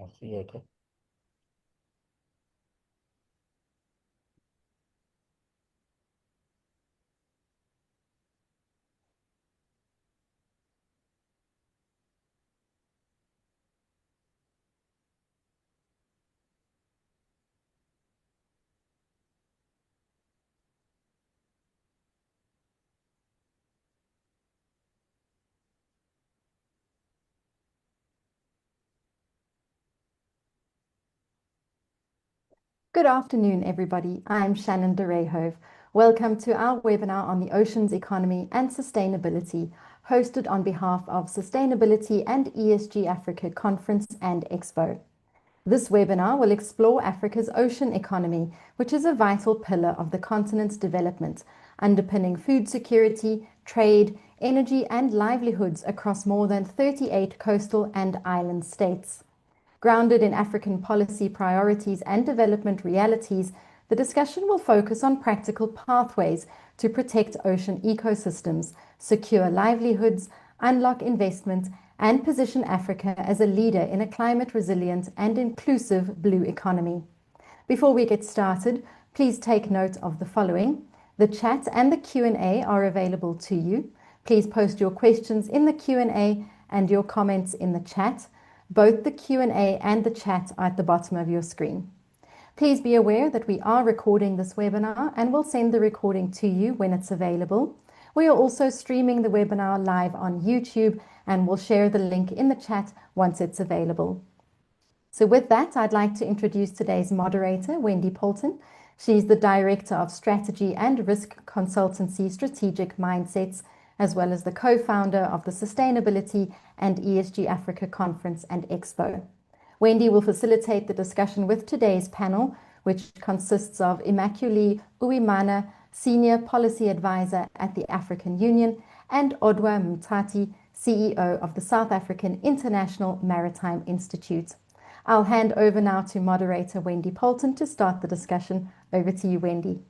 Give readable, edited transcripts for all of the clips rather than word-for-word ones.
I see, okay. Good afternoon, everybody. I'm Shannon de Rehove. Welcome to our webinar on the oceans economy and sustainability, hosted on behalf of Sustainability and ESG Africa Conference and Expo. This webinar will explore Africa's ocean economy, which is a vital pillar of the continent's development, underpinning food security, trade, energy, and livelihoods across more than 38 coastal and island states. Grounded in African policy priorities and development realities, the discussion will focus on practical pathways to protect ocean ecosystems, secure livelihoods, unlock investment, and position Africa as a leader in a climate resilient and inclusive blue economy. Before we get started, please take note of the following. The chat and the Q&A are available to you. Please post your questions in the Q&A and your comments in the chat. Both the Q&A and the chat are at the bottom of your screen. Please be aware that we are recording this webinar and will send the recording to you when it's available. We are also streaming the webinar live on YouTube and will share the link in the chat once it's available. So with that, I'd like to introduce today's moderator, Wendy Poulton. She's the Director of Strategy and Risk Consultancy Strategic Mindsets, as well as the co-founder of the Sustainability and ESG Africa Conference and Expo. Wendy will facilitate the discussion with today's panel, which consists of Immaculée Uwimana, Senior Policy Advisor at the African Union, and Odwa Mtati, CEO of the South African International Maritime Institute. I'll hand over now to moderator Wendy Poulton to start the discussion. Over to you, Wendy.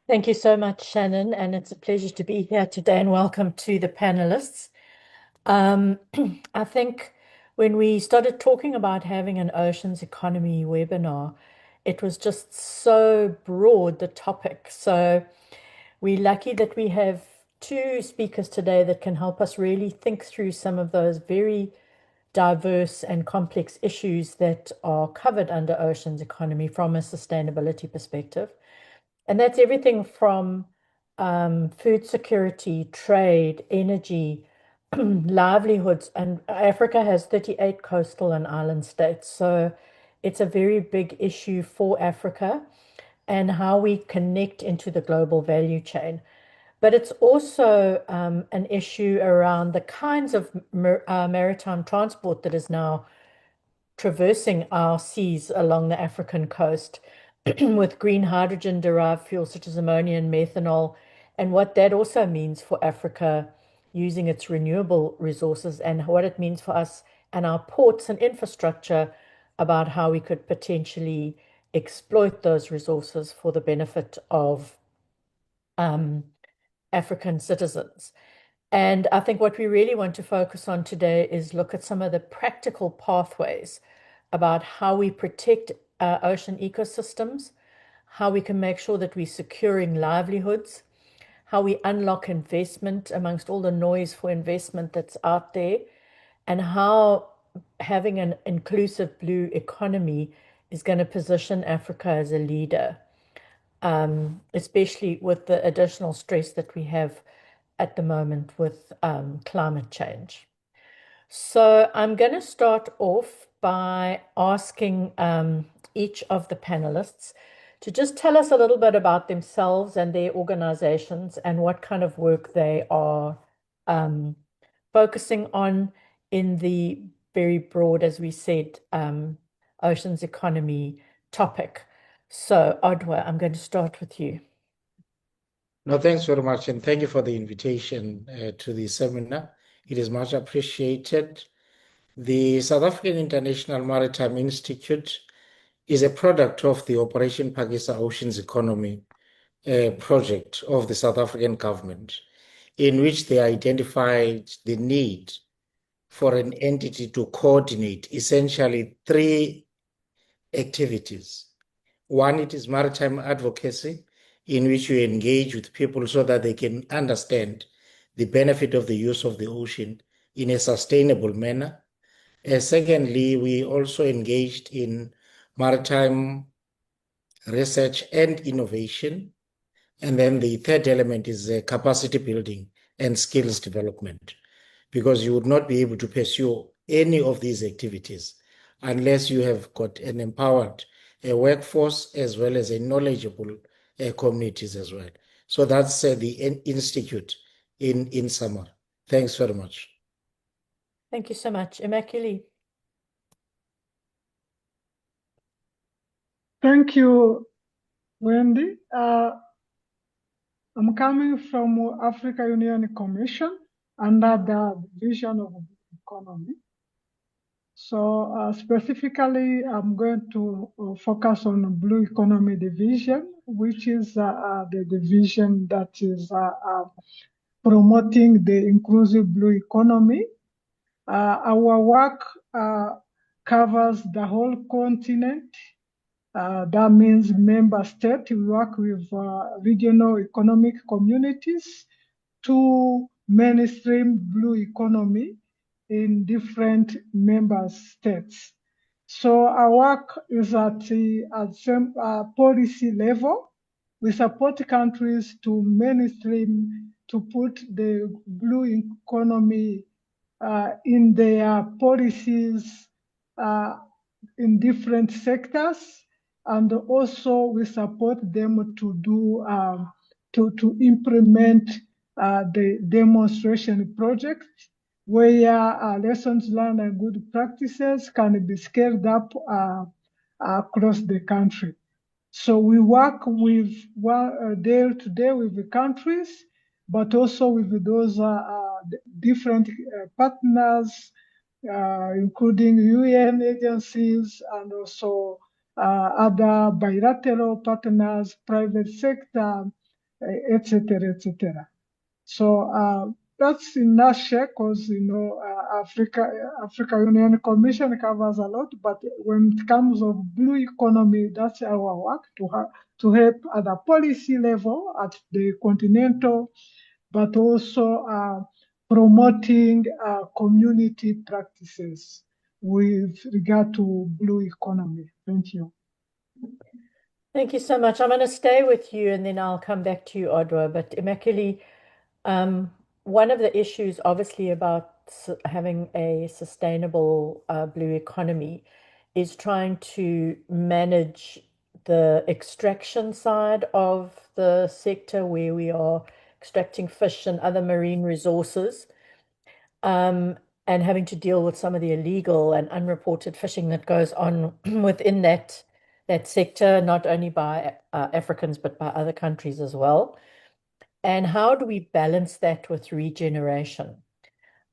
Thank you so much, Shannon, and it's a pleasure to be here today, and welcome to the panelists. I think when we started talking about having an oceans economy webinar, it was just so broad, the topic. So we're lucky that we have two speakers today that can help us really think through some of those very diverse and complex issues that are covered under oceans economy from a sustainability perspective. And that's everything from food security, trade, energy, livelihoods. And Africa has 38 coastal and island states. So it's a very big issue for Africa and how we connect into the global value chain. But it's also an issue around the kinds of maritime transport that is now traversing our seas along the African coast with green hydrogen derived fuels such as ammonia and methanol, and what that also means for Africa using its renewable resources and what it means for us and our ports and infrastructure about how we could potentially exploit those resources for the benefit of African citizens. And I think what we really want to focus on today is look at some of the practical pathways about how we protect ocean ecosystems, how we can make sure that we're securing livelihoods, how we unlock investment amongst all the noise for investment that's out there, and how having an inclusive blue economy is going to position Africa as a leader, especially with the additional stress that we have at the moment with climate change. So I'm going to start off by asking each of the panelists to just tell us a little bit about themselves and their organizations and what kind of work they are focusing on in the very broad, as we said, oceans economy topic. So Odwa, I'm going to start with you. No, thanks very much, and thank you for the invitation to the seminar. It is much appreciated. The South African International Maritime Institute is a product of the Operation Phakisa Oceans Economy project of the South African government, in which they identified the need for an entity to coordinate essentially three activities. One, it is maritime advocacy, in which you engage with people so that they can understand the benefit of the use of the ocean in a sustainable manner. Secondly, we also engaged in maritime research and innovation. And then the third element is capacity building and skills development, because you would not be able to pursue any of these activities unless you have got an empowered workforce as well as a knowledgeable communities as well. So that's the institute in summer. Thanks very much. Thank you so much. Immaculée. Thank you, Wendy. I'm coming from Africa Union Commission under the Division of Economy. So specifically, I'm going to focus on the Blue Economy Division, which is the division that is promoting the inclusive blue economy. Our work covers the whole continent. That means member state. We work with regional economic communities to mainstream blue economy in different member states. So our work is at the policy level. We support countries to mainstream, to put the blue economy in their policies in different sectors, and also we support them to do to implement the demonstration projects where lessons learned and good practices can be scaled up across the country. So we work with day to day with the countries, but also with those different partners, including UN agencies and also other bilateral partners, private sector, etc., etc. So that's in a nutshell, because Africa Union Commission covers a lot, but when it comes of blue economy, that's our work to help at the policy level at the continental, but also promoting community practices with regard to blue economy. Thank you. Thank you so much. I'm going to stay with you and then I'll come back to you, Odwa. But Immaculée, one of the issues, obviously, about having a sustainable blue economy is trying to manage the extraction side of the sector where we are extracting fish and other marine resources, and having to deal with some of the illegal and unreported fishing that goes on within that sector, not only by Africans, but by other countries as well. And how do we balance that with regeneration?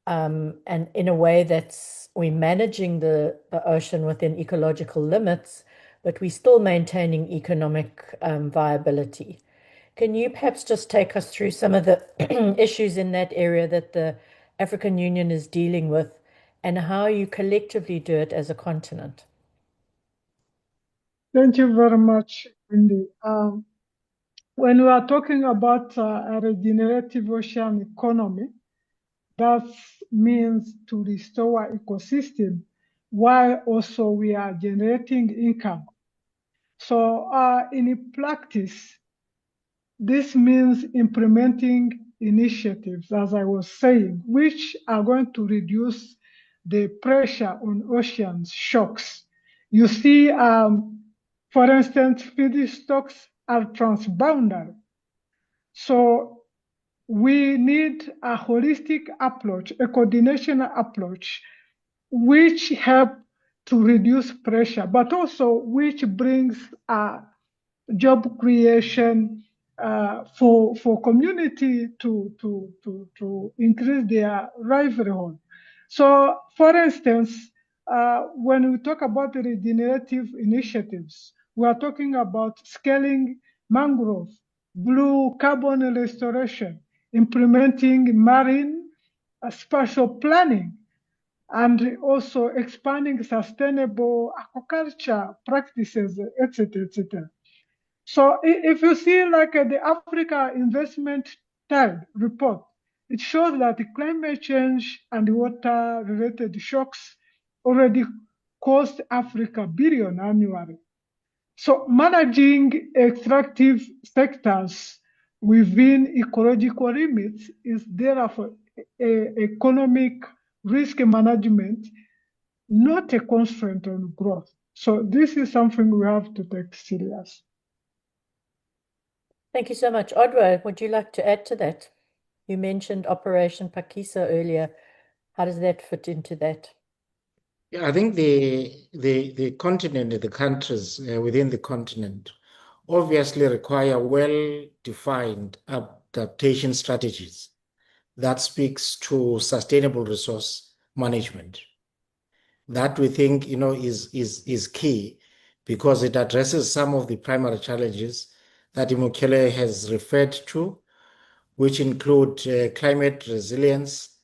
And in a way that's we're managing the ocean within ecological limits, but we're still maintaining economic viability. Can you perhaps just take us through some of the issues in that area that the African Union is dealing with and how you collectively do it as a continent? Thank you very much, Wendy. When we are talking about a regenerative ocean economy, that means to restore ecosystem while also we are generating income. So in practice, this means implementing initiatives, as I was saying, which are going to reduce the pressure on oceans shocks. You see, for instance, feedstocks are transboundary. So we need a holistic approach, a coordination approach, which help to reduce pressure, but also which brings job creation for community to increase their livelihood. So, for instance, when we talk about the regenerative initiatives, we are talking about scaling mangrove, blue carbon restoration, implementing marine spatial planning, and also expanding sustainable aquaculture practices, etc., etc. So if you see like the Africa Investment Tide report, it shows that the climate change and water-related shocks already cost Africa billion annually. So managing extractive sectors within ecological limits is therefore economic risk management, not a constraint on growth. So this is something we have to take serious. Thank you so much. Odwa, would you like to add to that? You mentioned Operation Pakisa earlier. How does that fit into that? Yeah, I think the continent, the countries within the continent obviously require well-defined adaptation strategies that speaks to sustainable resource management. That we think, is key because it addresses some of the primary challenges that Imokele has referred to, which include climate resilience,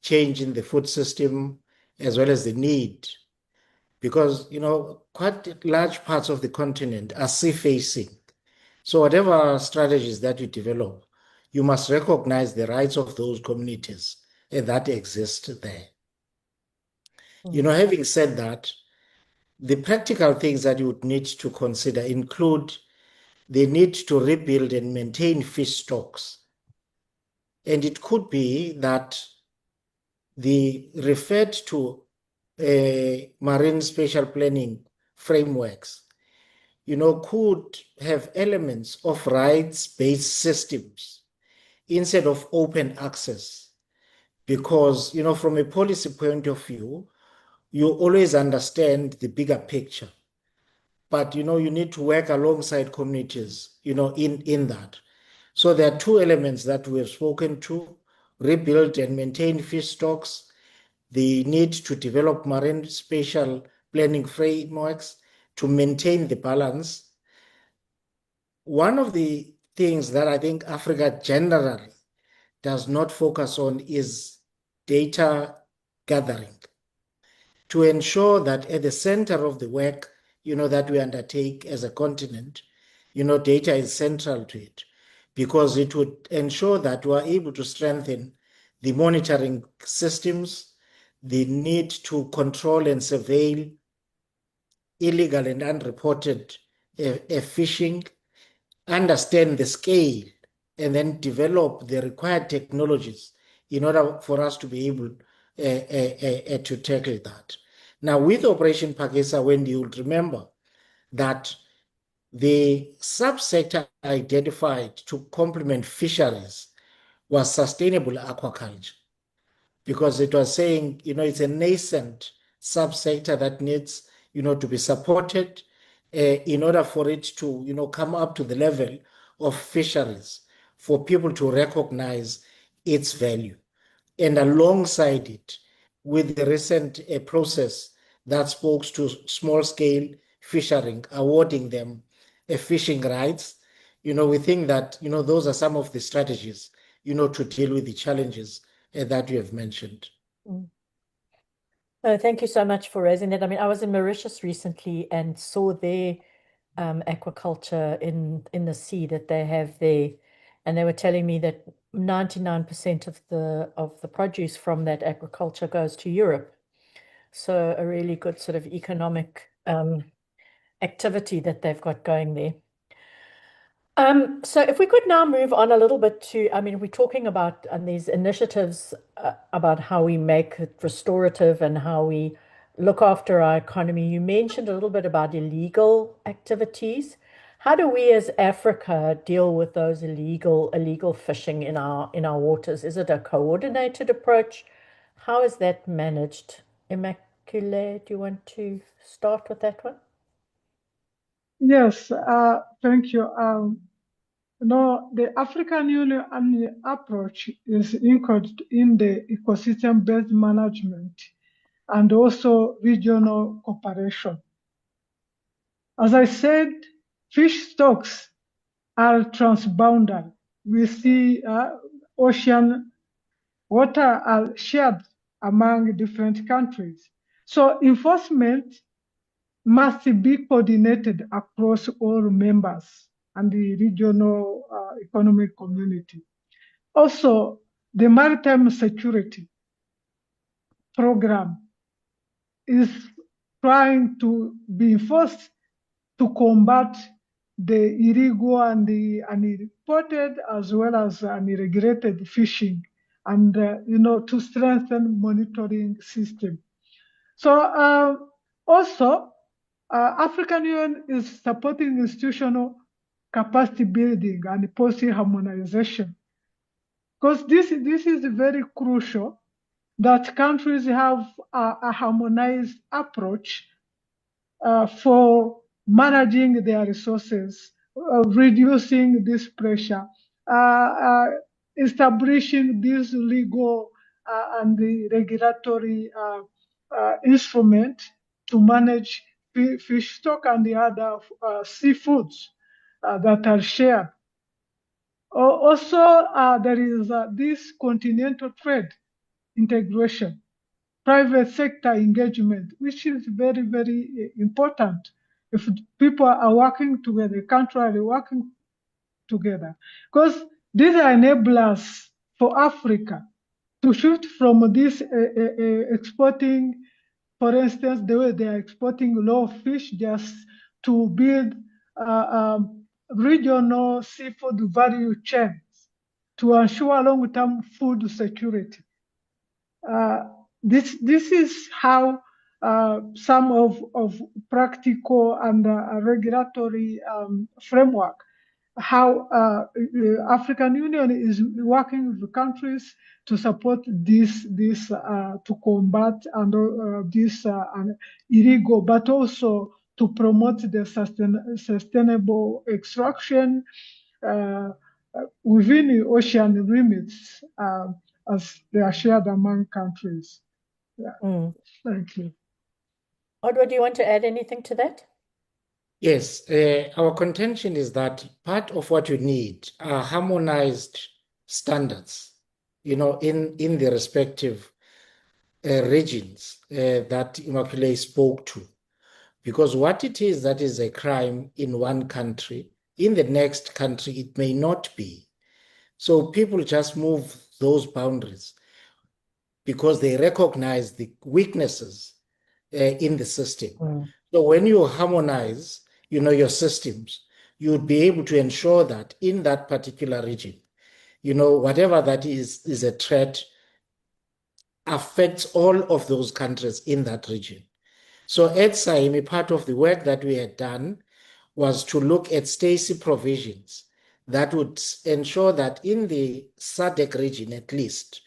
change in the food system, as well as the need, because quite large parts of the continent are sea-facing. So whatever strategies that you develop, you must recognize the rights of those communities that exist there. Having said that, the practical things that you would need to consider include the need to rebuild and maintain fish stocks. And it could be that the referred to marine spatial planning frameworks, could have elements of rights-based systems instead of open access. Because, from a policy point of view, you always understand the bigger picture. But, you need to work alongside communities, in that. So there are two elements that we have spoken to: rebuild and maintain fish stocks, the need to develop marine spatial planning frameworks to maintain the balance. One of the things that I think Africa generally does not focus on is data gathering, to ensure that at the center of the work, that we undertake as a continent, data is central to it, because it would ensure that we are able to strengthen the monitoring systems, the need to control and surveil illegal and unreported fishing, understand the scale, and then develop the required technologies in order for us to be able to tackle that. Now, with Operation Pakisa, when you would remember that the subsector identified to complement fisheries was sustainable aquaculture, because it was saying, it's a nascent subsector that needs, to be supported in order for it to, come up to the level of fisheries, for people to recognize its value. And alongside it, with the recent process that spoke to small-scale fishing, awarding them fishing rights, we think that, those are some of the strategies, to deal with the challenges that you have mentioned. Thank you so much for raising that. I mean, I was in Mauritius recently and saw their aquaculture in the sea that they have there, and they were telling me that 99% of the produce from that aquaculture goes to Europe. So a really good sort of economic activity that they've got going there. So if we could now move on a little bit to, I mean, we're talking about these initiatives about how we make it restorative and how we look after our economy. You mentioned a little bit about illegal activities. How do we as Africa deal with those illegal fishing in our waters? Is it a coordinated approach? How is that managed? Immaculée, do you want to start with that one? Yes, thank you. The African Union approach is anchored in the ecosystem-based management and also regional cooperation. As I said, fish stocks are transboundary. We see ocean water are shared among different countries. So enforcement must be coordinated across all members and the regional economic community. Also, the maritime security program is trying to be enforced to combat the illegal and the unreported as well as unregulated fishing, and to strengthen monitoring system. So also, African Union is supporting institutional capacity building and policy harmonization, because this is very crucial that countries have a harmonized approach for managing their resources, reducing this pressure, establishing this legal and the regulatory instrument to manage fish stock and the other seafoods that are shared. Also, there is this continental trade integration, private sector engagement, which is very, very important. If people are working together, countries are working together, because these are enablers for Africa to shift from this exporting, for instance, the way they are exporting raw fish, just to build regional seafood value chains to ensure long-term food security. This is how some of practical and regulatory framework, how African Union is working with the countries to support this to combat and this illegal, but also to promote the sustainable extraction within the ocean limits as they are shared among countries. Yeah. Thank you. Odwa, do you want to add anything to that? Yes, our contention is that part of what you need are harmonized standards, in the respective regions that Immaculée spoke to. Because what it is that is a crime in one country, in the next country, it may not be. So people just move those boundaries because they recognize the weaknesses in the system. So when you harmonize, your systems, you'd be able to ensure that in that particular region, whatever that is a threat affects all of those countries in that region. So at SAIMI, part of the work that we had done was to look at STACY provisions that would ensure that in the SADC region, at least,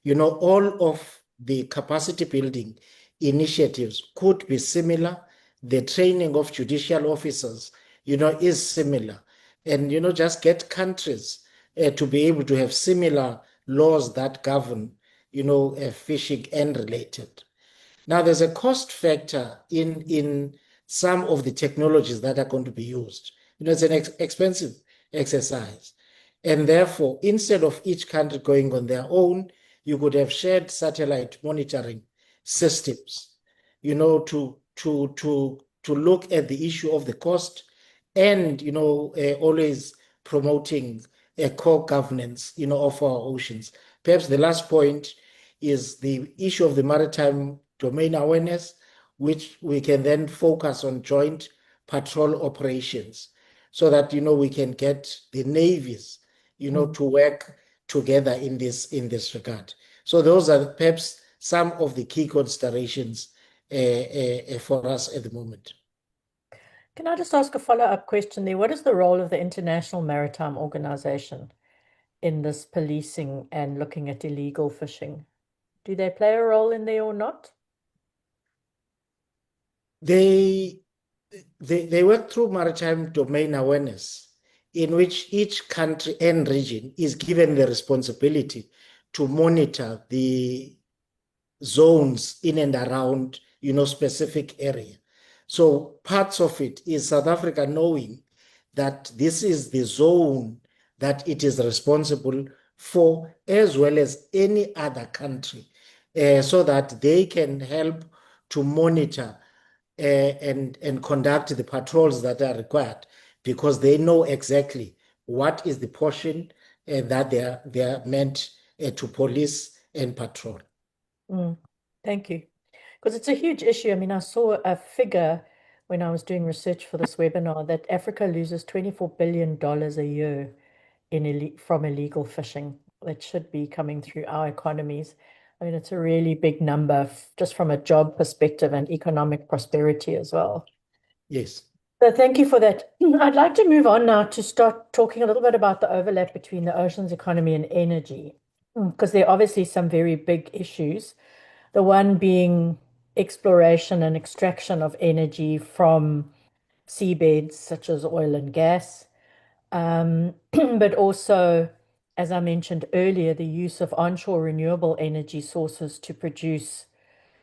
all of the capacity building initiatives could be similar. The training of judicial officers, is similar. And, just get countries to be able to have similar laws that govern, fishing and related. Now, there's a cost factor in some of the technologies that are going to be used. It's an expensive exercise. And therefore, instead of each country going on their own, you could have shared satellite monitoring systems, to look at the issue of the cost and, always promoting a core governance, of our oceans. Perhaps the last point is the issue of the maritime domain awareness, which we can then focus on joint patrol operations so that, we can get the navies, to work together in this regard. So those are perhaps some of the key considerations for us at the moment. Can I just ask a follow-up question there? What is the role of the International Maritime Organization in this policing and looking at illegal fishing? Do they play a role in there or not? They work through maritime domain awareness, in which each country and region is given the responsibility to monitor the zones in and around, specific area. So parts of it is South Africa knowing that this is the zone that it is responsible for, as well as any other country so that they can help to monitor and conduct the patrols that are required, because they know exactly what is the portion that they are meant to police and patrol. Thank you. Because it's a huge issue. I mean, I saw a figure when I was doing research for this webinar that Africa loses $24 billion a year from illegal fishing that should be coming through our economies. I mean, it's a really big number just from a job perspective and economic prosperity as well. Yes. So thank you for that. I'd like to move on now to start talking a little bit about the overlap between the oceans economy and energy, because there are obviously some very big issues. The one being exploration and extraction of energy from seabeds such as oil and gas, but also, as I mentioned earlier, the use of onshore renewable energy sources to produce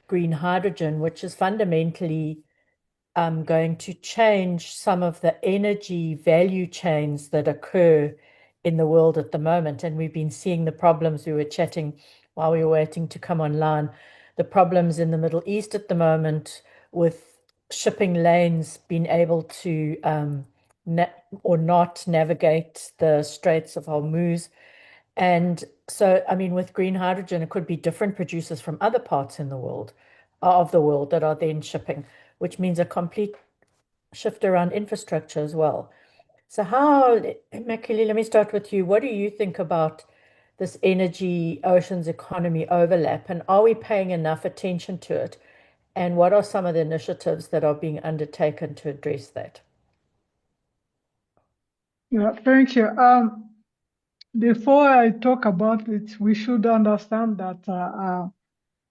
green hydrogen, which is fundamentally going to change some of the energy value chains that occur in the world at the moment. And we've been seeing the problems. We were chatting while we were waiting to come online, the problems in the Middle East at the moment with shipping lanes being able to or not navigate the Straits of Hormuz. And so, I mean, with green hydrogen, it could be different producers from other parts in the world, of the world, that are then shipping, which means a complete shift around infrastructure as well. So how, Makili, let me start with you. What do you think about this energy oceans economy overlap, and are we paying enough attention to it? And what are some of the initiatives that are being undertaken to address that? Yeah, thank you. Before I talk about it, we should understand that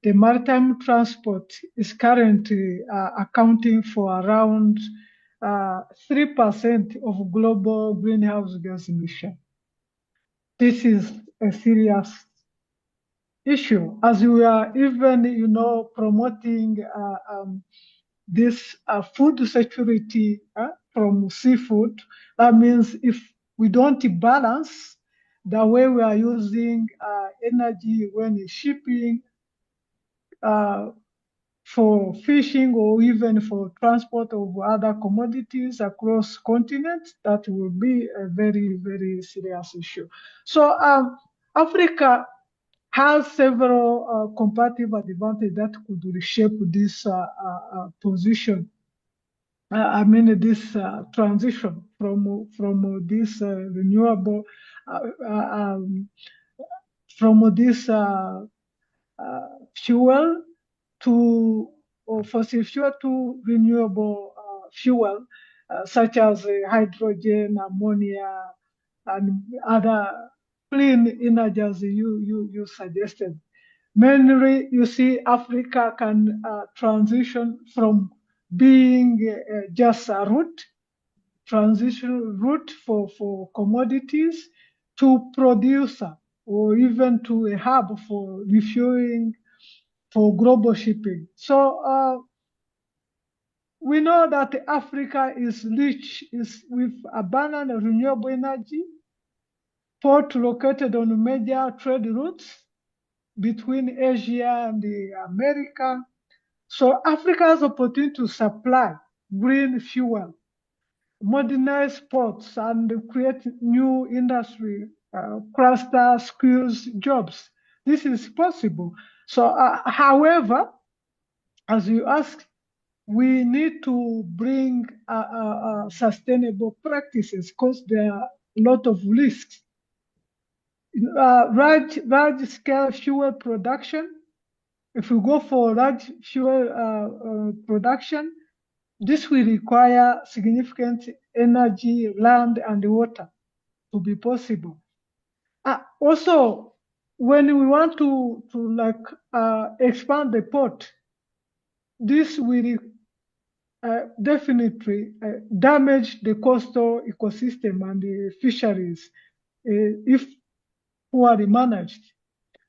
the maritime transport is currently accounting for around 3% of global greenhouse gas emission. This is a serious issue, as we are even, promoting this food security from seafood. That means if we don't balance the way we are using energy when shipping, for fishing, or even for transport of other commodities across continents, that will be a very, very serious issue. So Africa has several comparative advantages that could reshape this position. I mean, this transition from this renewable, from this fuel to, or fossil fuel to renewable fuel, such as hydrogen, ammonia, and other clean energy, as you suggested. Mainly, you see, Africa can transition from being just a transition route for commodities, to producer, or even to a hub for refueling for global shipping. So we know that Africa is rich with abundant renewable energy, port located on major trade routes between Asia and America. So Africa has opportunity to supply green fuel, modernize ports, and create new industry cluster skills jobs. This is possible. So, however, as you asked, we need to bring sustainable practices, because there are a lot of risks. Large scale fuel production. If we go for large fuel production, this will require significant energy, land, and water to be possible. Also, when we want to expand the port, this will definitely damage the coastal ecosystem and the fisheries if poorly managed.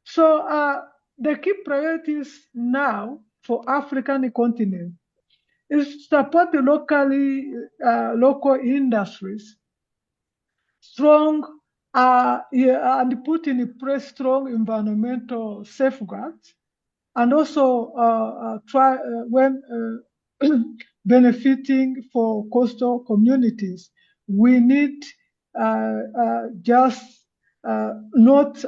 So the key priorities now for African continent is to support the local industries, and put in place strong environmental safeguards, and also try when benefiting for coastal communities, we need just not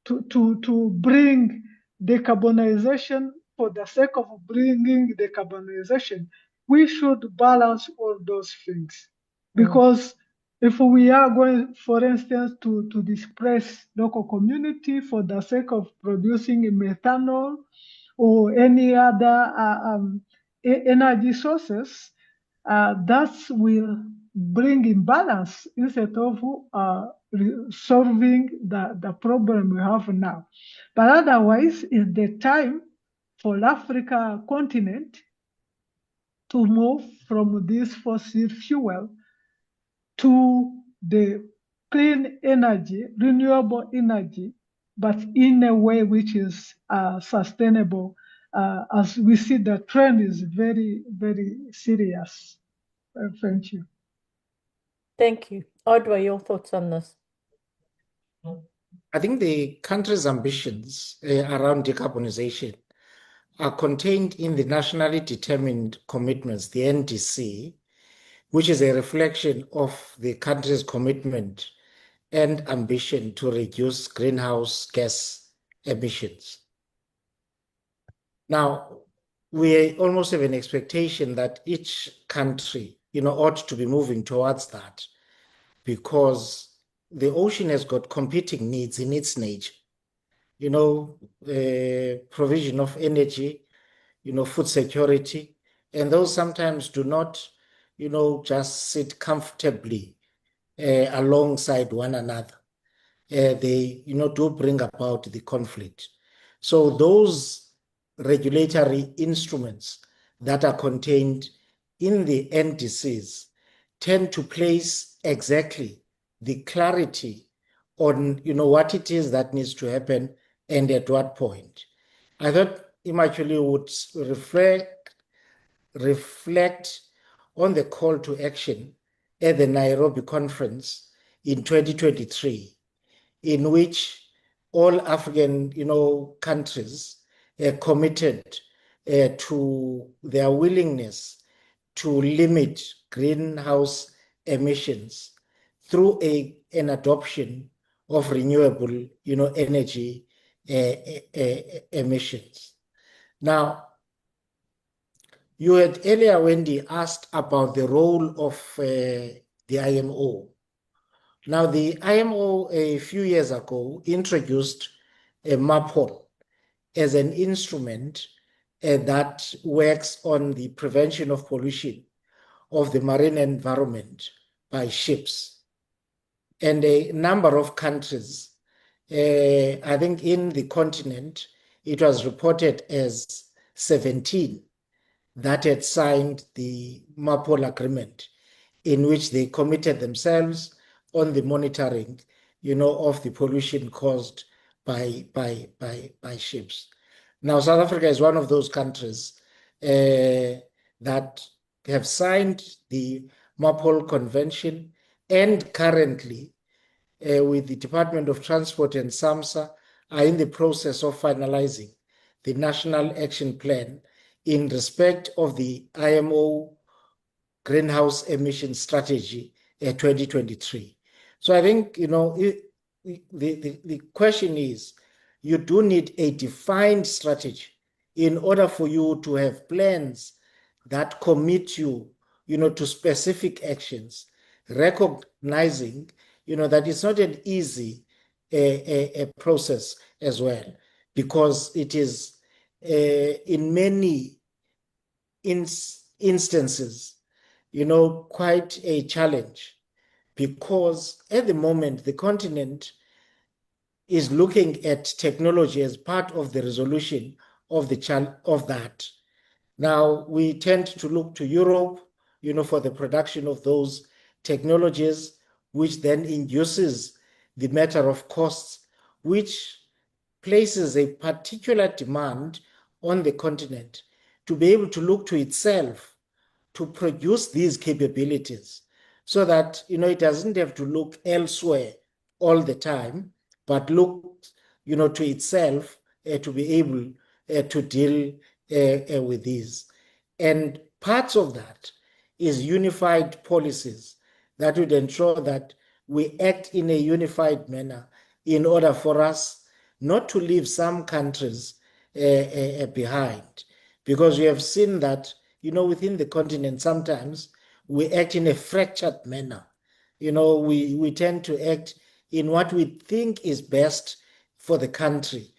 to bring decarbonization for the sake of bringing decarbonization. We should balance all those things. Because if we are going, for instance, to displace local community for the sake of producing methanol or any other energy sources, that will bring imbalance instead of solving the problem we have now. But otherwise, it's the time for Africa continent to move from this fossil fuel to the clean energy, renewable energy, but in a way which is sustainable. As we see, the trend is very, very serious. Thank you. Thank you. Odwa, your thoughts on this? I think the country's ambitions around decarbonization are contained in the nationally determined commitments, the NDC, which is a reflection of the country's commitment and ambition to reduce greenhouse gas emissions. Now, we almost have an expectation that each country, ought to be moving towards that, because the ocean has got competing needs in its nature. Provision of energy, food security, and those sometimes do not, just sit comfortably alongside one another. They, do bring about the conflict. So those regulatory instruments that are contained in the NDCs tend to place exactly the clarity on, what it is that needs to happen and at what point. I thought Immaculate would reflect on the call to action at the Nairobi conference in 2023, in which all African, countries committed to their willingness to limit greenhouse emissions through an adoption of renewable, energy emissions. Now, you had earlier, Wendy, asked about the role of the IMO. Now, the IMO a few years ago introduced a MAPOL as an instrument that works on the prevention of pollution of the marine environment by ships. And a number of countries, I think in the continent, it was reported as 17 that had signed the MAPOL agreement, in which they committed themselves on the monitoring, of the pollution caused by ships. Now, South Africa is one of those countries that have signed the MAPOL Convention, and currently, with the Department of Transport and SAMSA, are in the process of finalizing the National Action Plan in respect of the IMO Greenhouse Emission Strategy 2023. So I think, the question is, you do need a defined strategy in order for you to have plans that commit you, to specific actions, recognizing, that it's not an easy a process as well, because it is in many instances, quite a challenge, because at the moment the continent is looking at technology as part of the resolution of that. Now we tend to look to Europe, for the production of those technologies, which then induces the matter of costs, which places a particular demand on the continent to be able to look to itself to produce these capabilities, so that, it doesn't have to look elsewhere all the time, but look, to itself to be able to deal with these. And parts of that is unified policies that would ensure that we act in a unified manner in order for us not to leave some countries behind. Because we have seen that, within the continent, sometimes we act in a fractured manner. We tend to act in what we think is best for the country,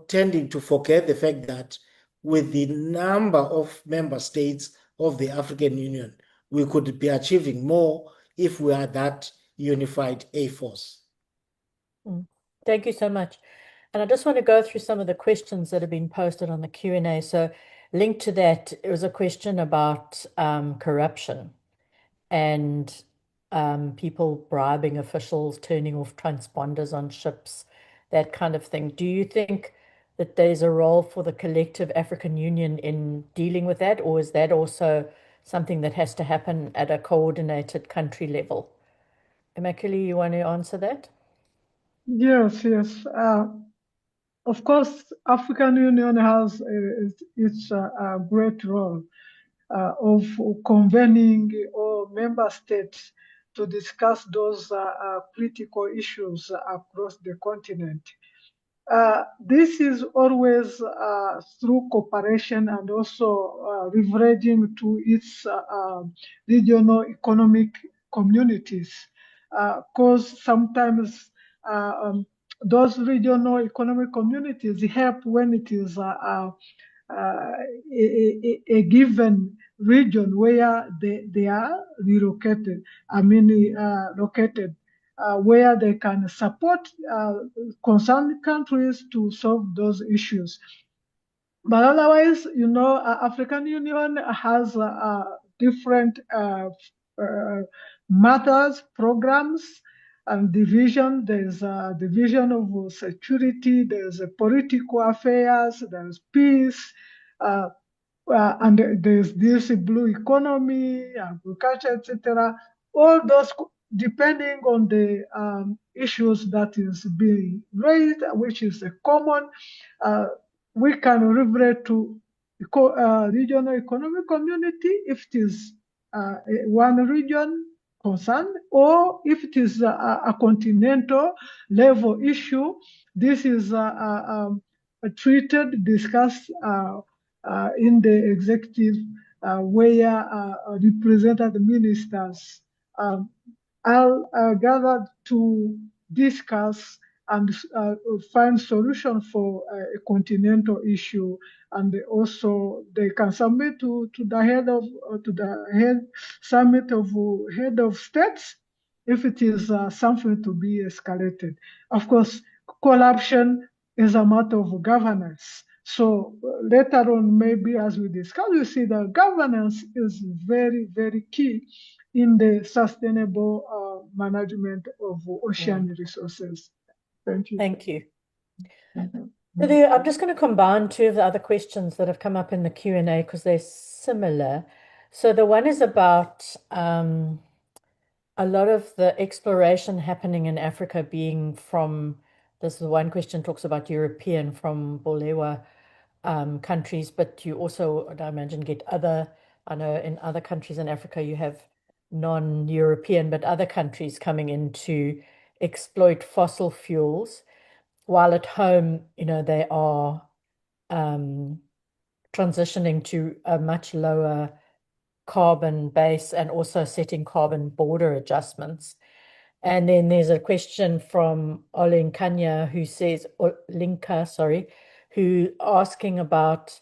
tending to forget the fact that with the number of member states of the African Union, we could be achieving more if we are that unified A force. Thank you so much. And I just want to go through some of the questions that have been posted on the Q&A. So linked to that, it was a question about corruption and people bribing officials, turning off transponders on ships, that kind of thing. Do you think that there's a role for the collective African Union in dealing with that, or is that also something that has to happen at a coordinated country level? Immaculée, you want to answer that? Yes, yes. Of course, African Union has its a great role of convening all member states to discuss those critical issues across the continent. This is always through cooperation and also leveraging to its regional economic communities. Because sometimes those regional economic communities help when it is a given region where they are relocated, located, where they can support concerned countries to solve those issues. But otherwise, African Union has different matters, programs, and division. There's a division of security, there's a political affairs, there's peace, and there's this blue economy, agriculture, etc. All those, depending on the issues that is being raised, which is a common, we can revert to regional economic community if it is one region concerned, or if it is a continental level issue. This is treated, discussed in the executive, where represented ministers are gathered to discuss and find solution for a continental issue, and also they can submit to the head summit of head of states if it is something to be escalated. Of course, corruption is a matter of governance. So later on, maybe as we discuss, we see that governance is very, very key in the sustainable management of ocean resources. Thank you. Thank you. So I'm just going to combine two of the other questions that have come up in the Q&A because they're similar. So the one is about a lot of the exploration happening in Africa being from, this is one question talks about European from Bolewa countries, but you also, I imagine, get other, I know in other countries in Africa you have non-European, but other countries coming in to exploit fossil fuels, while at home, they are transitioning to a much lower carbon base and also setting carbon border adjustments. And then there's a question from Olinkanya who says, Linka, sorry, who asking about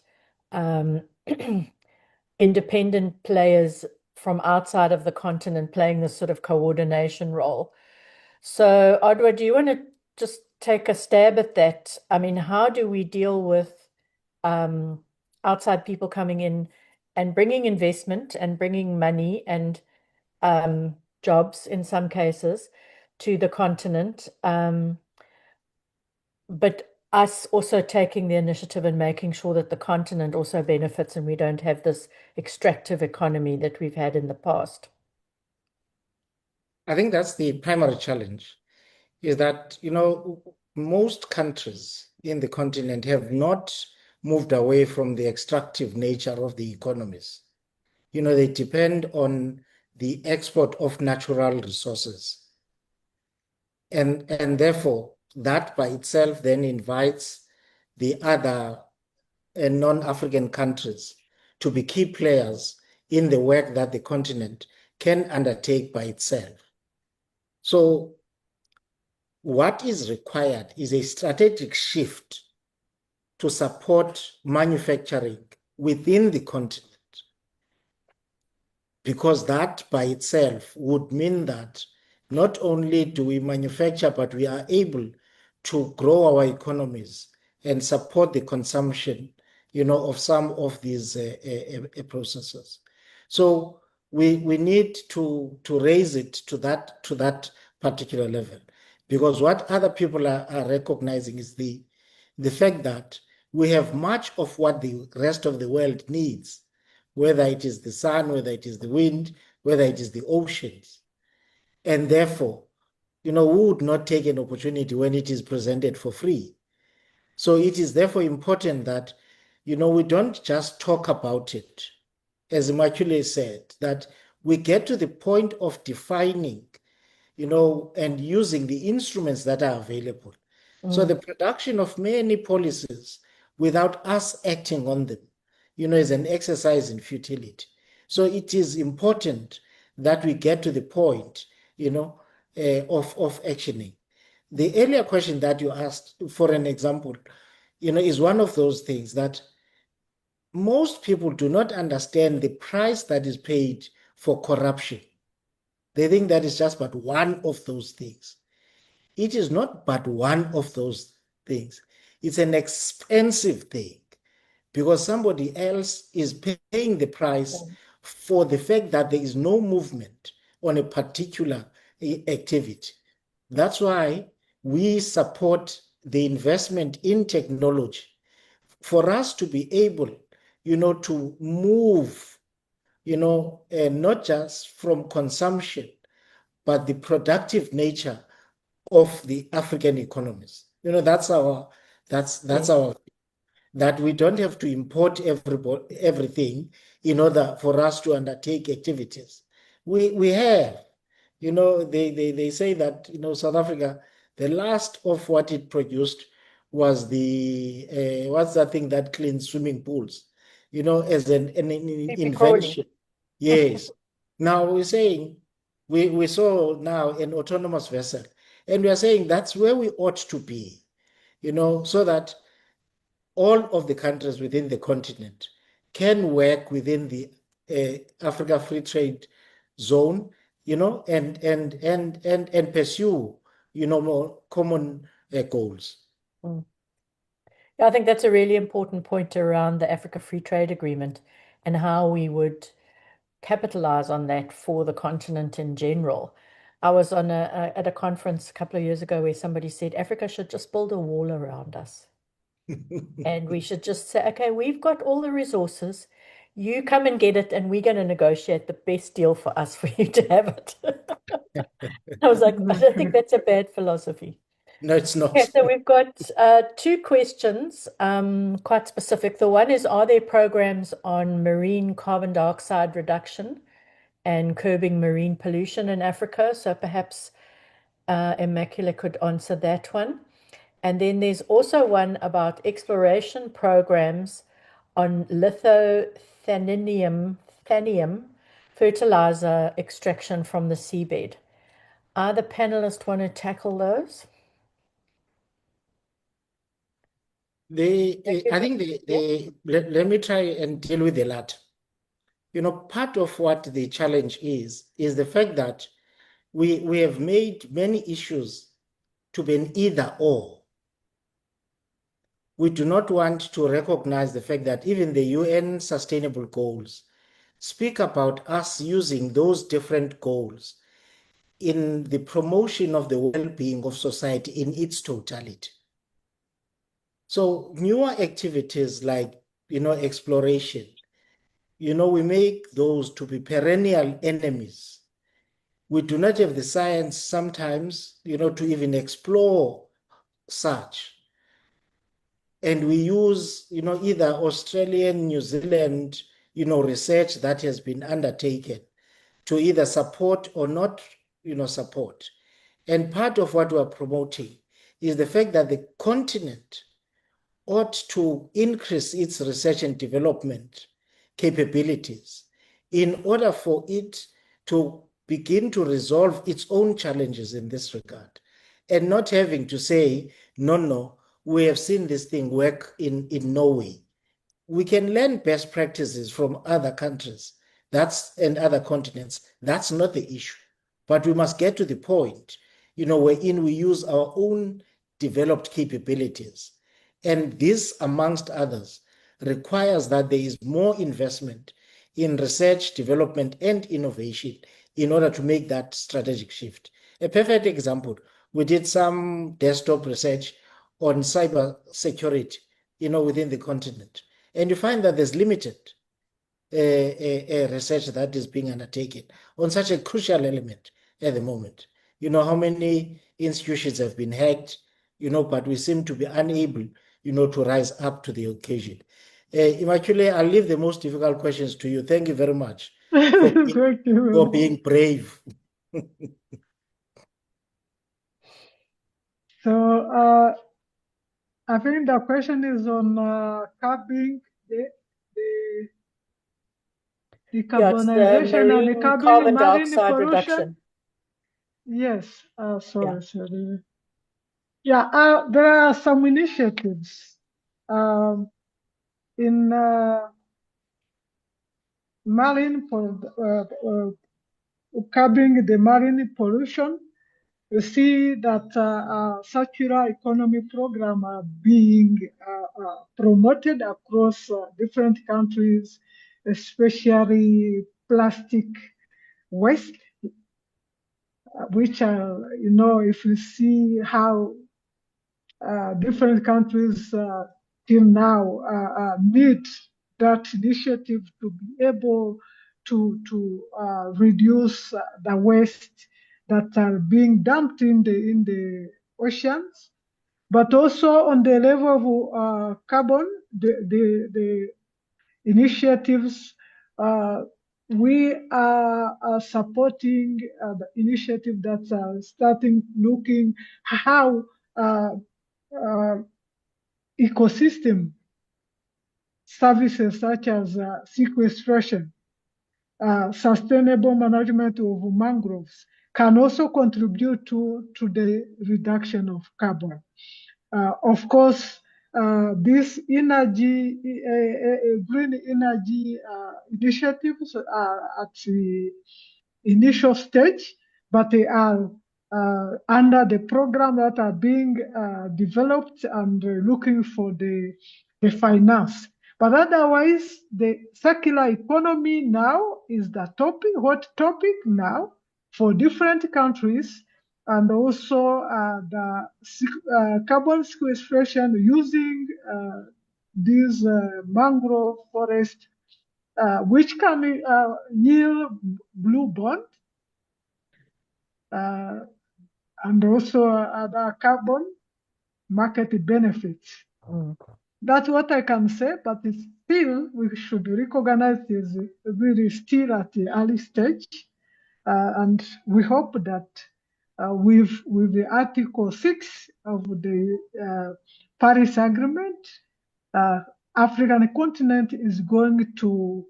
independent players from outside of the continent playing this sort of coordination role. So, Adwa, do you want to just take a stab at that? I mean, how do we deal with outside people coming in and bringing investment and bringing money and jobs in some cases to the continent, but us also taking the initiative and making sure that the continent also benefits and we don't have this extractive economy that we've had in the past? I think that's the primary challenge, is that, most countries, in the continent have not moved away from the extractive nature of the economies. They depend on the export of natural resources. And therefore, that by itself then invites the other non-African countries to be key players in the work that the continent can undertake by itself. So what is required is a strategic shift to support manufacturing within the continent, because that by itself would mean that not only do we manufacture, but we are able to grow our economies and support the consumption, of some of these processes. So we need to raise it to that particular level, because what other people are recognizing is the fact that we have much of what the rest of the world needs, whether it is the sun, whether it is the wind, whether it is the oceans. And therefore, we would not take an opportunity when it is presented for free. So it is therefore important that, we don't just talk about it, as Immaculate said, that we get to the point of defining, and using the instruments that are available. So the production of many policies without us acting on them, is an exercise in futility. So it is important that we get to the point, of actioning. The earlier question that you asked, for an example, is one of those things that most people do not understand the price that is paid for corruption. They think that is just but one of those things. It is not but one of those things. It's an expensive thing, because somebody else is paying the price for the fact that there is no movement on a particular activity. That's why we support the investment in technology for us to be able, to move, not just from consumption, but the productive nature of the African economies. That's our that we don't have to import everything in order for us to undertake activities. We have, they say that, South Africa, the last of what it produced was the what's that thing that cleans swimming pools, as an invention. Yes. Now we're saying we saw now an autonomous vessel, and we are saying that's where we ought to be, so that all of the countries within the continent can work within the Africa Free Trade Zone, and pursue, more common goals. Yeah, I think that's a really important point around the Africa Free Trade Agreement and how we would capitalize on that for the continent in general. I was at a conference a couple of years ago where somebody said Africa should just build a wall around us. And we should just say, okay, we've got all the resources. You come and get it, and we're going to negotiate the best deal for us for you to have it. I was like, I don't think that's a bad philosophy. No, it's not. Okay, so we've got two questions, quite specific. The one is, are there programs on marine carbon dioxide reduction and curbing marine pollution in Africa? So perhaps Immaculate could answer that one. And then there's also one about exploration programs on lithothannium fertilizer extraction from the seabed. Either panelist want to tackle those? I think let me try and deal with the latter. Part of what the challenge is the fact that we have made many issues to be an either or. We do not want to recognize the fact that even the UN Sustainable Goals speak about us using those different goals in the promotion of the well-being of society in its totality. So newer activities like, exploration, we make those to be perennial enemies. We do not have the science sometimes, to even explore such. and we use, either Australian, New Zealand, research that has been undertaken to either support or not, support. And part of what we're promoting is the fact that the continent ought to increase its research and development capabilities in order for it to begin to resolve its own challenges in this regard, and not having to say, no, we have seen this thing work in Norway. We can learn best practices from other countries and other continents. That's not the issue. But we must get to the point, wherein we use our own developed capabilities. And this, amongst others, requires that there is more investment in research, development, and innovation in order to make that strategic shift. A perfect example, we did some desktop research on cyber security, within the continent. And you find that there's limited research that is being undertaken on such a crucial element at the moment. How many institutions have been hacked, but we seem to be unable, to rise up to the occasion. Immaculate, I'll leave the most difficult questions to you. Thank you very much for Thank you. being brave. So I think the question is on curbing the decarbonization and the marine curbing carbon marine dioxide pollution. reduction. Yes, sorry. Yeah, there are some initiatives in curbing the marine pollution. You see that circular economy program are being promoted across different countries, especially plastic waste, which are, if you see how different countries till now need that initiative to be able to reduce the waste that are being dumped in the oceans, but also on the level of carbon, the initiatives. We are supporting the initiative that's starting looking how ecosystem services such as sequestration, sustainable management of mangroves can also contribute to the reduction of carbon. Of course, this green energy initiatives are at the initial stage, but they are under the program that are being developed and looking for the finance. But otherwise, the circular economy now is the hot topic now for different countries, and also the carbon sequestration using these mangrove forests, which can yield blue bond, and also other carbon market benefits. That's what I can say, but it's still, we should recognize is really still at the early stage. And we hope that with the Article 6 of the Paris Agreement, African continent is going to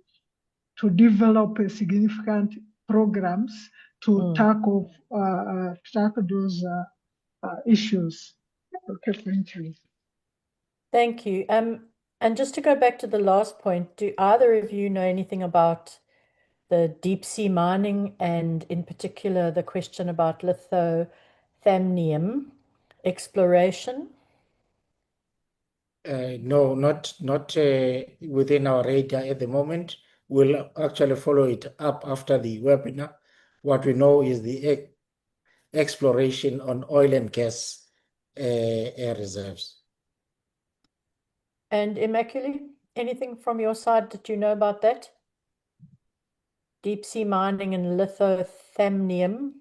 develop a significant programs to tackle those issues. Okay, thank you. Thank you. And just to go back to the last point, do either of you know anything about the deep sea mining, and in particular the question about lithothamnium exploration? No, not within our radar at the moment. We'll actually follow it up after the webinar. What we know is the exploration on oil and gas reserves. And Immaculate, anything from your side that you know about that? Deep sea mining and lithothamnium?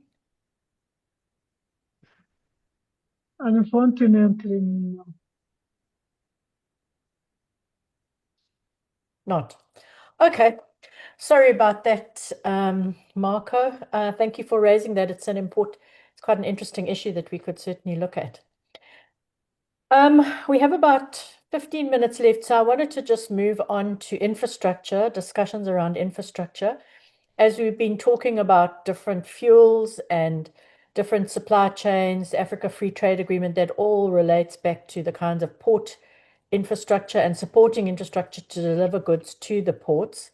Unfortunately, no. Not. Okay. Sorry about that, Marco. Thank you for raising that. It's quite an interesting issue that we could certainly look at. We have about 15 minutes left, so I wanted to just move on to infrastructure, discussions around infrastructure. As we've been talking about different fuels and different supply chains, Africa Free Trade Agreement, that all relates back to the kinds of port infrastructure and supporting infrastructure to deliver goods to the ports.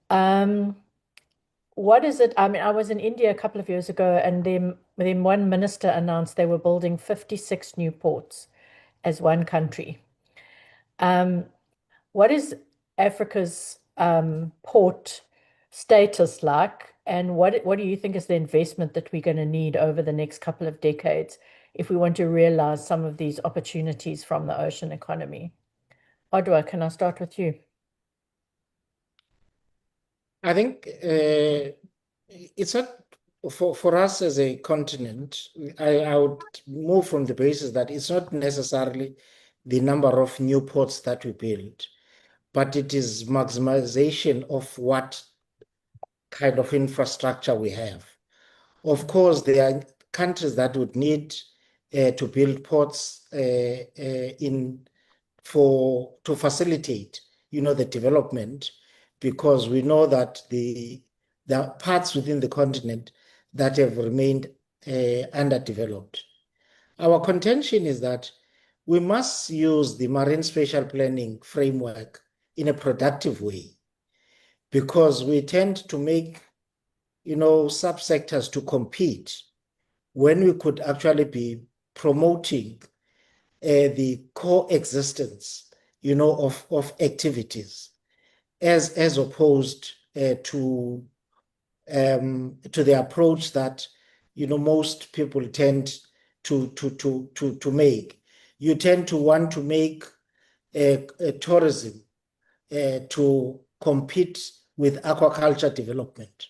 What is it? I mean, I was in India a couple of years ago, and then one minister announced they were building 56 new ports as one country. What is Africa's port status like, and what do you think is the investment that we're going to need over the next couple of decades if we want to realize some of these opportunities from the ocean economy? Odwa, can I start with you? I think it's not for us as a continent. I would move from the basis that it's not necessarily the number of new ports that we build, but it is maximization of what kind of infrastructure we have. Of course, there are countries that would need to build ports to facilitate, the development, because we know that there are parts within the continent that have remained underdeveloped. Our contention is that we must use the marine spatial planning framework in a productive way, because we tend to make subsectors to compete when we could actually be promoting the coexistence, of activities as opposed to the approach that most people tend to make. You tend to want to make tourism to compete with aquaculture development.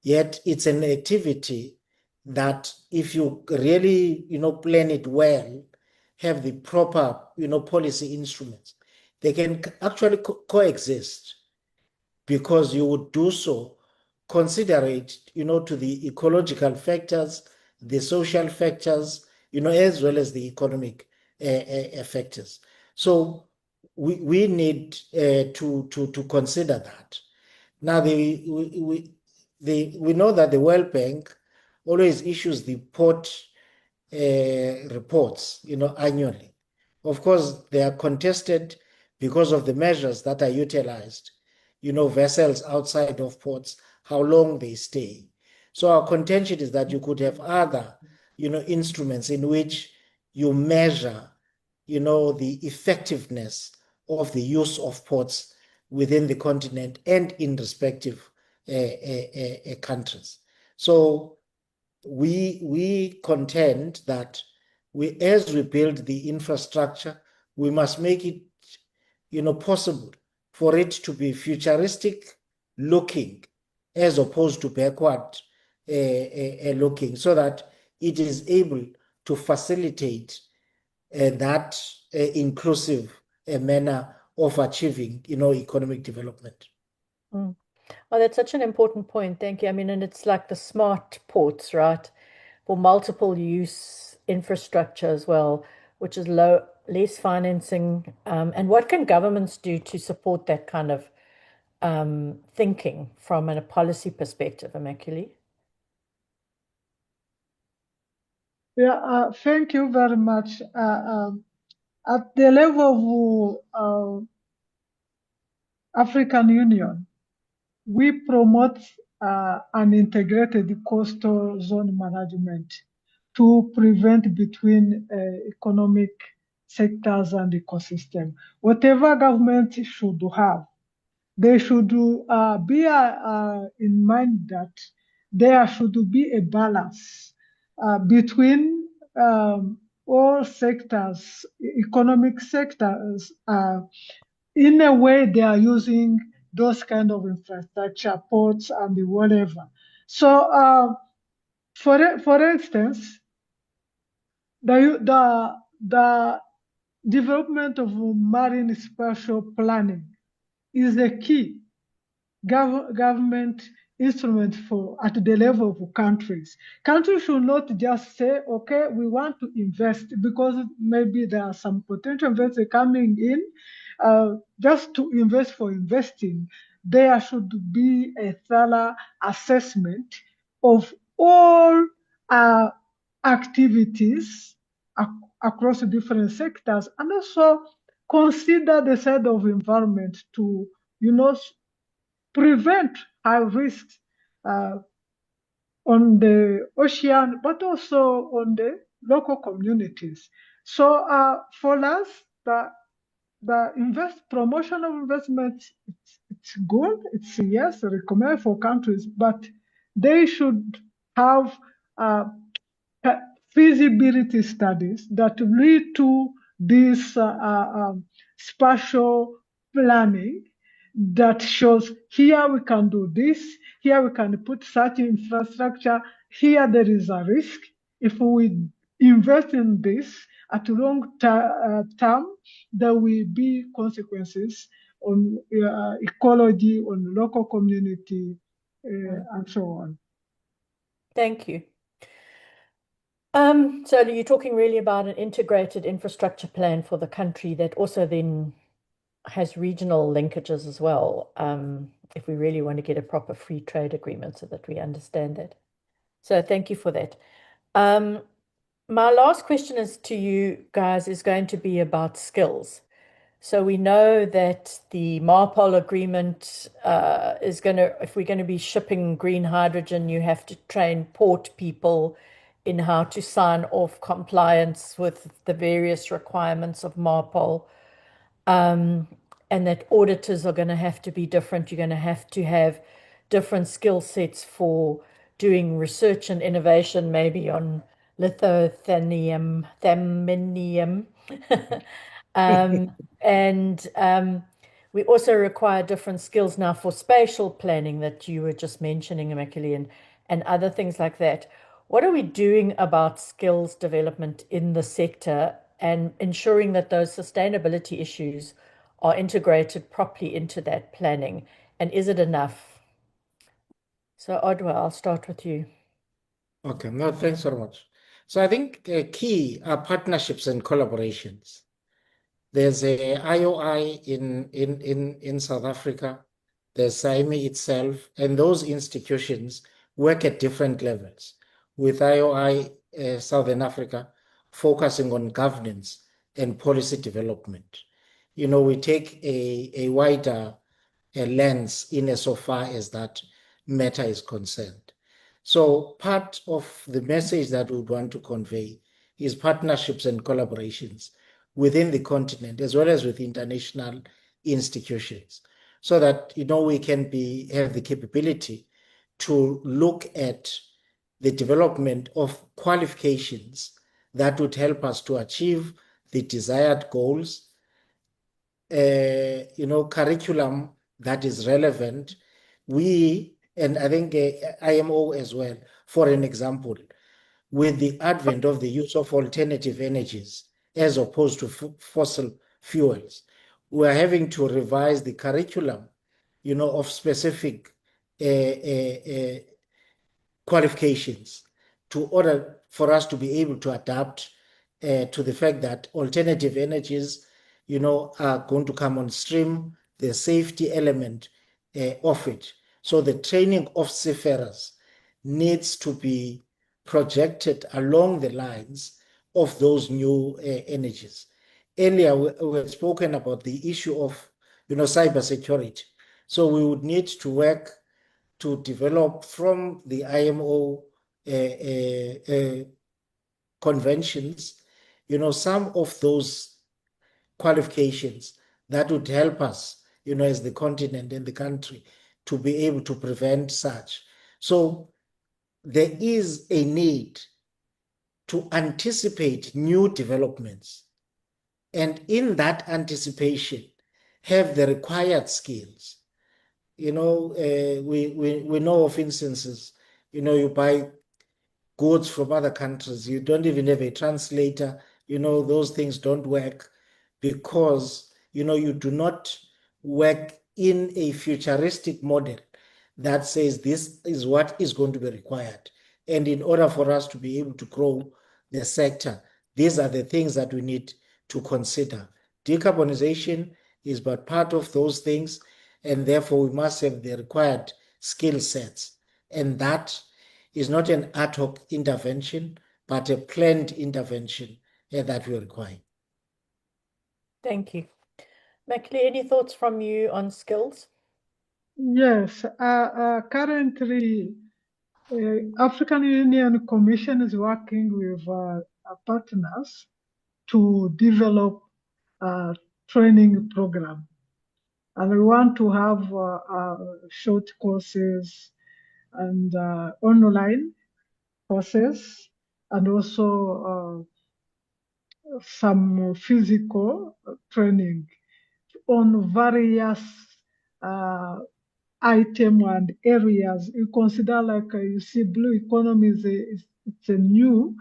Yet it's an activity that if you really, plan it well, have the proper, policy instruments, they can actually coexist, because you would do so considerate, to the ecological factors, the social factors, as well as the economic factors. So we need to consider that. Now, we know that the World Bank always issues the port reports, annually. Of course, they are contested because of the measures that are utilized, vessels outside of ports, how long they stay. So our contention is that you could have other, instruments in which you measure, the effectiveness of the use of ports within the continent and in respective countries. So we contend that as we build the infrastructure, we must make it, possible for it to be futuristic looking as opposed to backward looking, so that it is able to facilitate that inclusive manner of achieving, economic development. Mm. Oh, that's such an important point. Thank you. I mean, and it's like the smart ports, right? For multiple use infrastructure as well, which is less financing. And what can governments do to support that kind of thinking from a policy perspective, Immaculée? Yeah, thank you very much. At the level of African Union, we promote an integrated coastal zone management to prevent between economic sectors and ecosystem. Whatever government should have, they should be in mind that there should be a balance between all sectors, economic sectors. In a way, they are using those kind of infrastructure, ports and whatever. So, for instance, the development of marine spatial planning is a key government instrument for at the level of countries. Countries should not just say, okay, we want to invest because maybe there are some potential investors coming in just to invest for investing. There should be a thorough assessment of all activities across different sectors, and also consider the side of environment to, prevent high risks on the ocean, but also on the local communities. So for us, the promotion of investment, it's good. It's yes, recommended for countries, but they should have feasibility studies that lead to this spatial planning that shows here we can do this, here we can put such infrastructure, here there is a risk. If we invest in this at long term, there will be consequences on ecology, on local community, and so on. Thank you. So you're talking really about an integrated infrastructure plan for the country that also then has regional linkages as well, if we really want to get a proper free trade agreement so that we understand that. So thank you for that. My last question is to you guys is going to be about skills. So we know that the MARPOL agreement is going to, if we're going to be shipping green hydrogen, you have to train port people in how to sign off compliance with the various requirements of MARPOL. And that auditors are going to have to be different. You're going to have different skill sets for doing research and innovation, maybe on lithothanium, thaminium. We also require different skills now for spatial planning that you were just mentioning, Immaculée, and other things like that. What are we doing about skills development in the sector and ensuring that those sustainability issues are integrated properly into that planning? And is it enough? So, Odwa, I'll start with you. Okay, no, thanks very much. So I think key are partnerships and collaborations. There's a IOI in South Africa, there's SAIME itself, and those institutions work at different levels, with IOI Southern Africa focusing on governance and policy development. We take a wider lens in as so far as that matter is concerned. So part of the message that we want to convey is partnerships and collaborations within the continent as well as with international institutions, so that we can have the capability to look at the development of qualifications that would help us to achieve the desired goals, curriculum that is relevant. And I think IMO as well, for an example, with the advent of the use of alternative energies as opposed to fossil fuels, we're having to revise the curriculum, of specific qualifications to order for us to be able to adapt to the fact that alternative energies, are going to come on stream, the safety element of it. So the training of seafarers needs to be projected along the lines of those new energies. Earlier, we had spoken about the issue of, cybersecurity. So we would need to work to develop from the IMO conventions, some of those qualifications that would help us, as the continent and the country, to be able to prevent such. So there is a need to anticipate new developments, and in that anticipation, have the required skills. We know of instances, you buy goods from other countries, you don't even have a translator, those things don't work because, you do not work in a futuristic model that says this is what is going to be required. And in order for us to be able to grow the sector, these are the things that we need to consider. Decarbonization is but part of those things, and therefore we must have the required skill sets. And that is not an ad hoc intervention, but a planned intervention that we require. Thank you. Makli, any thoughts from you on skills? Yes, currently, African Union Commission is working with partners to develop a training program. And we want to have short courses and online courses, and also some physical training on various item and areas. You consider, like you see, blue economy it's a new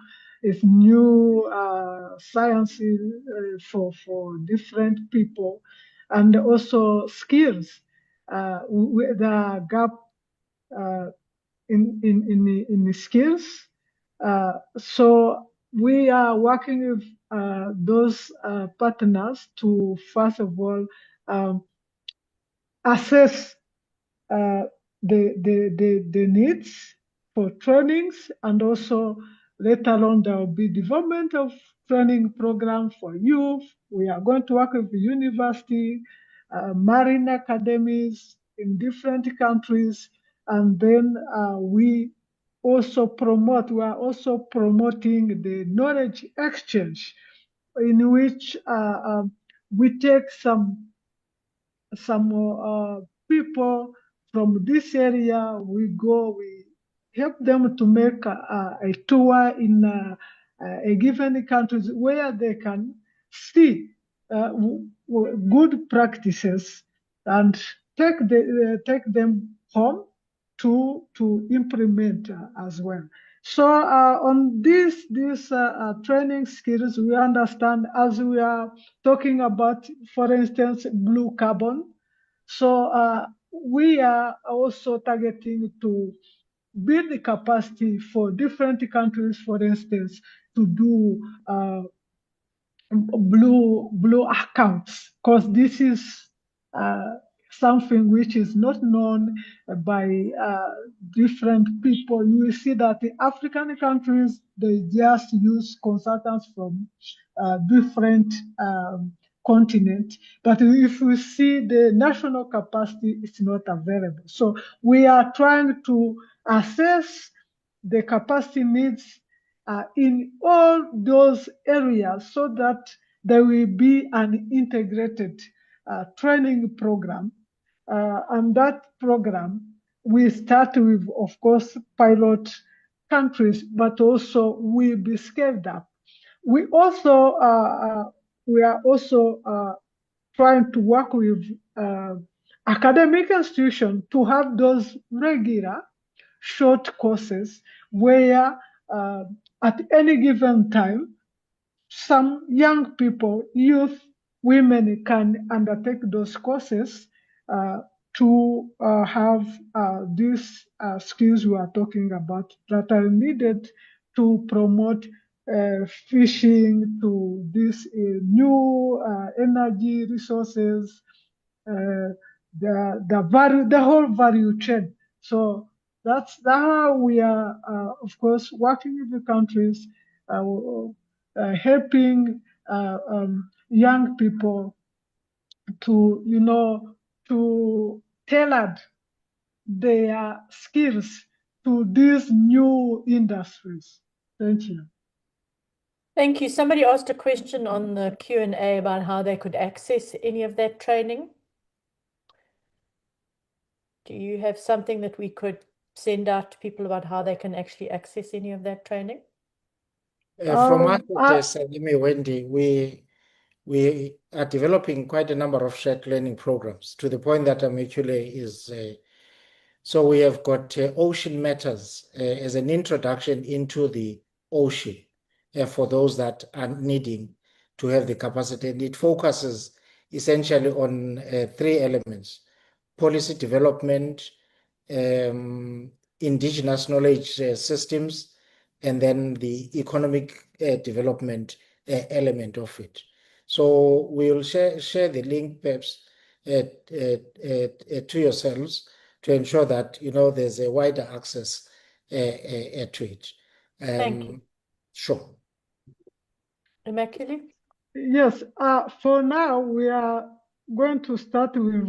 science for different people, and also skills. The gap in the skills. So we are working with those partners to, first of all, assess the needs for trainings, and also later on there will be development of training program for youth. We are going to work with the university, marine academies in different countries, and then we are also promoting the knowledge exchange, in which we take some people from this area. We help them to make a tour in a given countries where they can see good practices, and take them home to implement as well. So on these training skills, we understand, as we are talking about, for instance, blue carbon. So we are also targeting to build the capacity for different countries, for instance, to do blue accounts, because this is something which is not known by different people. You will see that the African countries, they just use consultants from different continents. But if we see the national capacity, it's not available. So we are trying to assess the capacity needs in all those areas, so that there will be an integrated training program. And that program will start with, of course, pilot countries, but also will be scaled up. We are also trying to work with academic institutions to have those regular short courses where at any given time, some young people, youth, women can undertake those courses to have these skills we are talking about, that are needed to promote fishing, to these new energy resources, the whole value chain. So that's how we are, of course, working with the countries, helping young people to tailor their skills to these new industries. Thank you. Thank you. Somebody asked a question on the Q&A about how they could access any of that training. Do you have something that we could send out to people about how they can actually access any of that training? From us at Salime Wendy, we are developing quite a number of shared learning programs, to the point that so we have got Ocean Matters as an introduction into the ocean for those that are needing to have the capacity. And it focuses essentially on three elements. policy development, indigenous knowledge systems, and then the economic development element of it. So we'll share the link perhaps to yourselves to ensure that there's a wider access to it. Thank you. Sure. Immaculate? Yes, for now, we are going to start with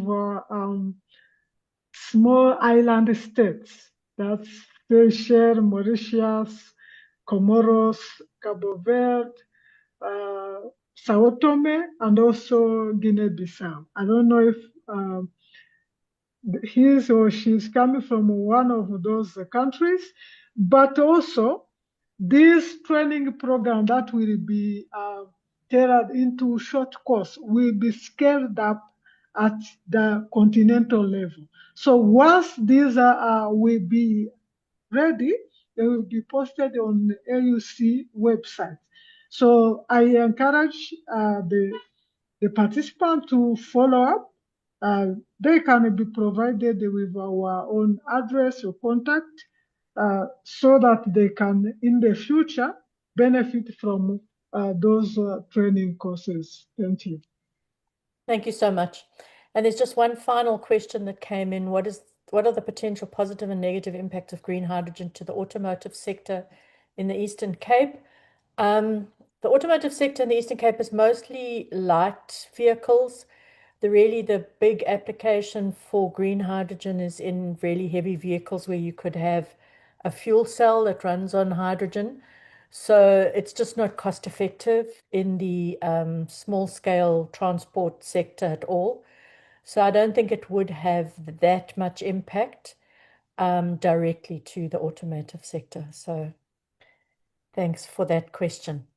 small island states. That's Seychelles, Mauritius, Comoros, Cabo Verde, Sao Tome, and also Guinea-Bissau. I don't know if his or she's coming from one of those countries, but also this training program that will be tailored into short course will be scaled up at the continental level. So once these will be ready, they will be posted on the AUC website. So I encourage the participant to follow up. They can be provided with our own address or contact so that they can, in the future, benefit from those training courses. Thank you. Thank you so much. And there's just one final question that came in. What are the potential positive and negative impacts of green hydrogen to the automotive sector in the Eastern Cape? The automotive sector in the Eastern Cape is mostly light vehicles. The big application for green hydrogen is in really heavy vehicles where you could have a fuel cell that runs on hydrogen. So it's just not cost effective in the small scale transport sector at all. So I don't think it would have that much impact directly to the automotive sector. So thanks for that question.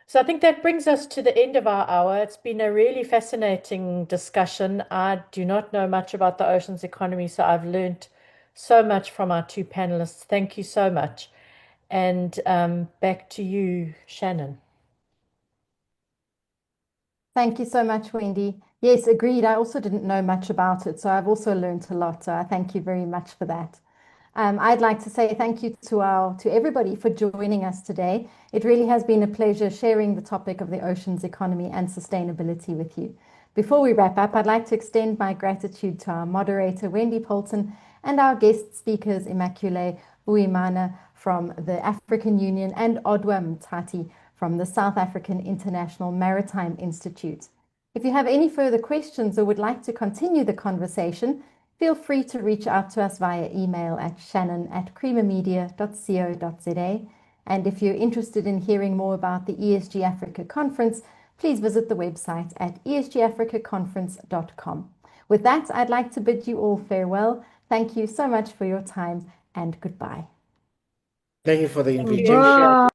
So I think that brings us to the end of our hour. It's been a really fascinating discussion. I do not know much about the oceans economy, so I've learned so much from our two panelists. Thank you so much. And back to you, Shannon. Thank you so much, Wendy. Yes, agreed. I also didn't know much about it, so I've also learned a lot. So I thank you very much for that. I'd like to say thank you to everybody for joining us today. It really has been a pleasure sharing the topic of the oceans economy and sustainability with you. Before we wrap up, I'd like to extend my gratitude to our moderator, Wendy Poulton, and our guest speakers, Immaculée Uimana from the African Union and Odwa Mtati from the South African International Maritime Institute. If you have any further questions or would like to continue the conversation, feel free to reach out to us via email at shannon@creamermedia.co.za. And if you're interested in hearing more about the ESG Africa Conference, please visit the website at esgafricaconference.com. With that, I'd like to bid you all farewell. Thank you so much for your time and goodbye. Thank you for the Thank you. invitation. Bye.